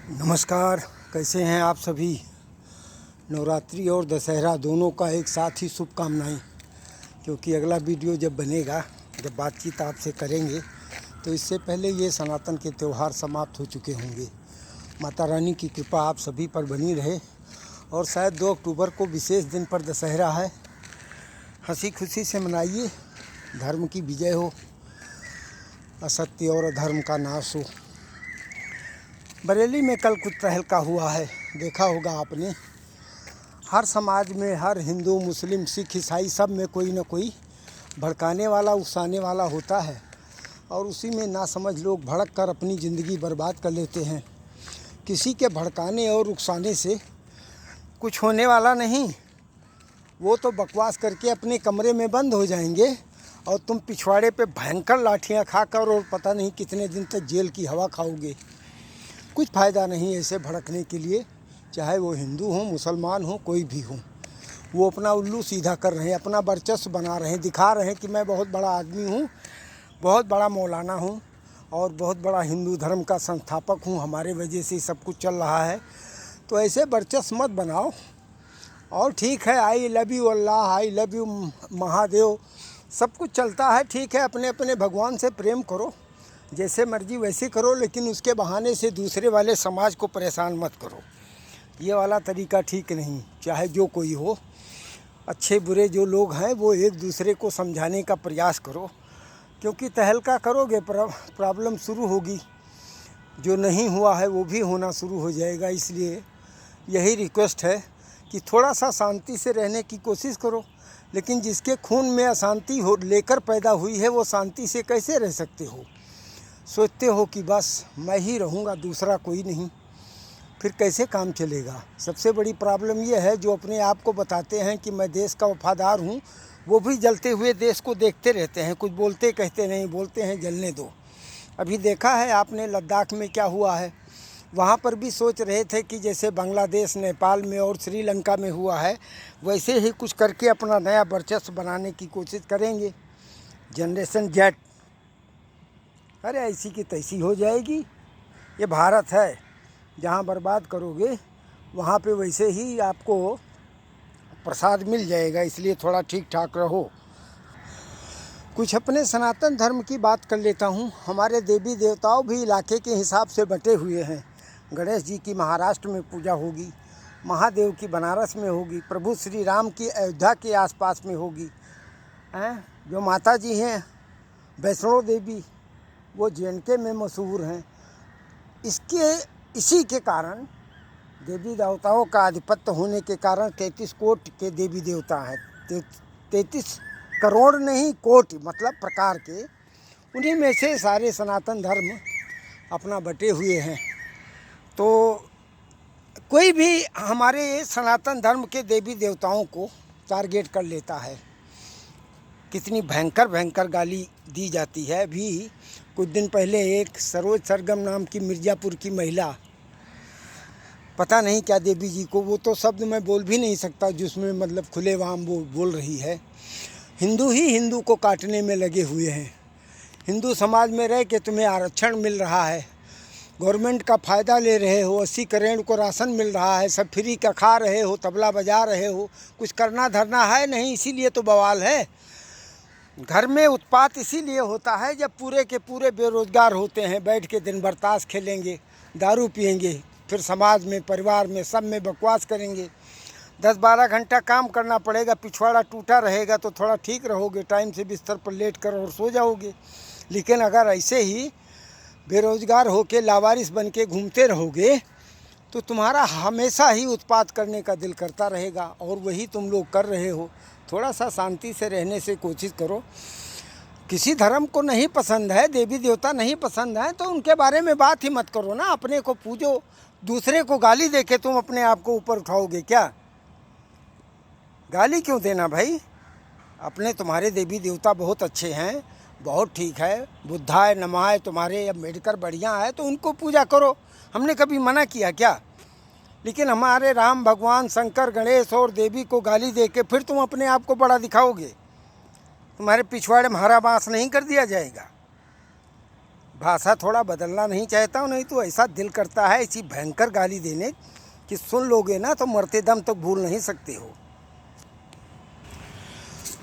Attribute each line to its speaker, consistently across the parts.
Speaker 1: नमस्कार। कैसे हैं आप सभी। नवरात्रि और दशहरा दोनों का एक साथ ही शुभकामनाएं। क्योंकि अगला वीडियो जब बनेगा, जब बातचीत आपसे करेंगे, तो इससे पहले ये सनातन के त्यौहार समाप्त हो चुके होंगे। माता रानी की कृपा आप सभी पर बनी रहे। और शायद 2 अक्टूबर को विशेष दिन पर दशहरा है। हंसी खुशी से मनाइए। धर्म की विजय हो, असत्य और अधर्म का नाश हो। बरेली में कल कुछ तहलका हुआ है, देखा होगा आपने। हर समाज में, हर हिंदू, मुस्लिम, सिख, ईसाई, सब में कोई ना कोई भड़काने वाला, उकसाने वाला होता है। और उसी में नासमझ लोग भड़क कर अपनी ज़िंदगी बर्बाद कर लेते हैं। किसी के भड़काने और उकसाने से कुछ होने वाला नहीं। वो तो बकवास करके अपने कमरे में बंद हो जाएंगे और तुम पिछवाड़े पे भयंकर लाठियाँ खाकर और पता नहीं कितने दिन तक जेल की हवा खाओगे। कुछ फ़ायदा नहीं ऐसे भड़कने के लिए। चाहे वो हिंदू हो, मुसलमान हो, कोई भी हो, वो अपना उल्लू सीधा कर रहे हैं, अपना वर्चस्व बना रहे हैं, दिखा रहे हैं कि मैं बहुत बड़ा आदमी हूँ, बहुत बड़ा मौलाना हूँ और बहुत बड़ा हिंदू धर्म का संस्थापक हूँ, हमारे वजह से सब कुछ चल रहा है। तो ऐसे वर्चस्व मत बनाओ। और ठीक है, I love you Allah, I love you Mahadev, सब कुछ चलता है, ठीक है। अपने अपने भगवान से प्रेम करो, जैसे मर्जी वैसे करो, लेकिन उसके बहाने से दूसरे वाले समाज को परेशान मत करो। ये वाला तरीका ठीक नहीं। चाहे जो कोई हो, अच्छे बुरे जो लोग हैं वो एक दूसरे को समझाने का प्रयास करो। क्योंकि तहलका करोगे प्रॉब्लम शुरू होगी। जो नहीं हुआ है वो भी होना शुरू हो जाएगा। इसलिए यही रिक्वेस्ट है कि थोड़ा सा शांति से रहने की कोशिश करो। लेकिन जिसके खून में अशांति हो लेकर पैदा हुई है, वो शांति से कैसे रह सकते हो। सोचते हो कि बस मैं ही रहूँगा, दूसरा कोई नहीं, फिर कैसे काम चलेगा। सबसे बड़ी प्रॉब्लम ये है, जो अपने आप को बताते हैं कि मैं देश का वफादार हूँ, वो भी जलते हुए देश को देखते रहते हैं, कुछ बोलते कहते नहीं, बोलते हैं जलने दो। अभी देखा है आपने लद्दाख में क्या हुआ है। वहाँ पर भी सोच रहे थे कि जैसे बांग्लादेश, नेपाल में और श्रीलंका में हुआ है, वैसे ही कुछ करके अपना नया वर्चस्व बनाने की कोशिश करेंगे। जनरेशन जेड, अरे ऐसी की तैसी हो जाएगी। ये भारत है, जहाँ बर्बाद करोगे वहाँ पे वैसे ही आपको प्रसाद मिल जाएगा। इसलिए थोड़ा ठीक ठाक रहो। कुछ अपने सनातन धर्म की बात कर लेता हूँ। हमारे देवी देवताओं भी इलाके के हिसाब से बटे हुए हैं। गणेश जी की महाराष्ट्र में पूजा होगी, महादेव की बनारस में होगी, प्रभु श्री राम की अयोध्या के आसपास में होगी। जो माता जी हैं वैष्णो देवी, वो JNK में मशहूर हैं। इसी के कारण, देवी देवताओं का आधिपत्य होने के कारण 33 कोटि के देवी देवता हैं। 33 करोड़ नहीं, कोटि मतलब प्रकार के। उन्हीं में से सारे सनातन धर्म अपना बटे हुए हैं। तो कोई भी हमारे सनातन धर्म के देवी देवताओं को टारगेट कर लेता है। कितनी भयंकर भयंकर गाली दी जाती है। अभी कुछ दिन पहले एक सरोज सरगम नाम की मिर्ज़ापुर की महिला, पता नहीं क्या देवी जी को, वो तो शब्द मैं बोल भी नहीं सकता जिसमें मतलब खुलेआम वो बोल रही है। हिंदू ही हिंदू को काटने में लगे हुए हैं। हिंदू समाज में रह के तुम्हें आरक्षण मिल रहा है, गवर्नमेंट का फ़ायदा ले रहे हो, 80 करोड़ को राशन मिल रहा है, सब फ्री का खा रहे हो, तबला बजा रहे हो, कुछ करना धरना है नहीं। इसीलिए तो बवाल है। घर में उत्पात इसीलिए होता है जब पूरे के पूरे बेरोजगार होते हैं, बैठ के दिन भर ताश खेलेंगे, दारू पिएंगे, फिर समाज में, परिवार में, सब में बकवास करेंगे। 10-12 घंटा काम करना पड़ेगा, पिछवाड़ा टूटा रहेगा तो थोड़ा ठीक रहोगे, टाइम से बिस्तर पर लेट कर और सो जाओगे। लेकिन अगर ऐसे ही बेरोजगार होके लावारिस बन के घूमते रहोगे तो तुम्हारा हमेशा ही उत्पात करने का दिल करता रहेगा, और वही तुम लोग कर रहे हो। थोड़ा सा शांति से रहने से कोशिश करो। किसी धर्म को नहीं पसंद है, देवी देवता नहीं पसंद है, तो उनके बारे में बात ही मत करो ना। अपने को पूजो, दूसरे को गाली देके तुम अपने आप को ऊपर उठाओगे क्या। गाली क्यों देना भाई। अपने तुम्हारे देवी देवता बहुत अच्छे हैं, बहुत ठीक है, बुद्धाय नमः तुम्हारे अम्बेडकर बढ़िया है, तो उनको पूजा करो। हमने कभी मना किया क्या। लेकिन हमारे राम भगवान, शंकर, गणेश और देवी को गाली देके फिर तुम अपने आप को बड़ा दिखाओगे। तुम्हारे पिछवाड़े में हरा बांस नहीं कर दिया जाएगा। भाषा थोड़ा बदलना नहीं चाहता हूँ, नहीं तो ऐसा दिल करता है ऐसी भयंकर गाली देने कि सुन लोगे ना तो मरते दम तक भूल नहीं सकते हो।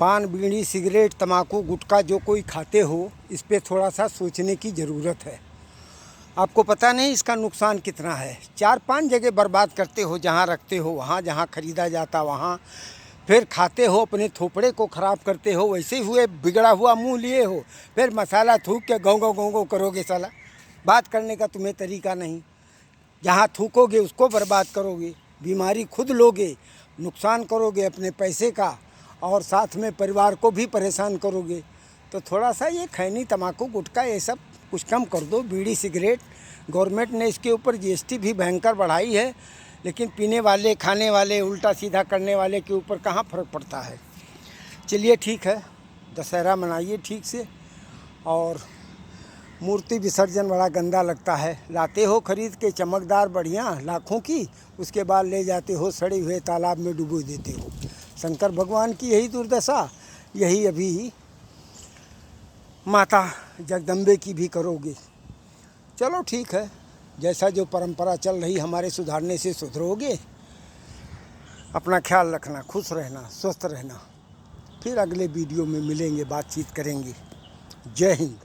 Speaker 1: पान, बीड़ी, सिगरेट, तम्बाकू, गुटखा जो कोई खाते हो, इस पे थोड़ा सा सोचने की ज़रूरत है। आपको पता नहीं इसका नुकसान कितना है। 4-5 जगह बर्बाद करते हो, जहाँ रखते हो वहाँ, जहाँ ख़रीदा जाता वहाँ, फिर खाते हो, अपने थोपड़े को ख़राब करते हो। वैसे हुए बिगड़ा हुआ मुंह लिए हो, फिर मसाला थूक के गाँव गाँव गाँव गाँव करोगे। साला बात करने का तुम्हें तरीका नहीं। जहाँ थूकोगे उसको बर्बाद करोगे, बीमारी खुद लोगे, नुकसान करोगे अपने पैसे का, और साथ में परिवार को भी परेशान करोगे। तो थोड़ा सा ये खैनी, तम्बाकू, गुटखा ये सब कुछ कम कर दो। बीड़ी, सिगरेट, गवर्नमेंट ने इसके ऊपर जीएसटी भी भयंकर बढ़ाई है, लेकिन पीने वाले, खाने वाले, उल्टा सीधा करने वाले के ऊपर कहाँ फ़र्क पड़ता है। चलिए ठीक है, दशहरा मनाइए ठीक से। और मूर्ति विसर्जन बड़ा गंदा लगता है। लाते हो खरीद के चमकदार बढ़िया लाखों की, उसके बाद ले जाते हो सड़े हुए तालाब में डुबो देते हो। शंकर भगवान की यही दुर्दशा, यही अभी माता जगदम्बे की भी करोगे। चलो ठीक है, जैसा जो परंपरा चल रही हमारे सुधारने से सुधरोगे। अपना ख्याल रखना, खुश रहना, स्वस्थ रहना। फिर अगले वीडियो में मिलेंगे, बातचीत करेंगे। जय हिंद।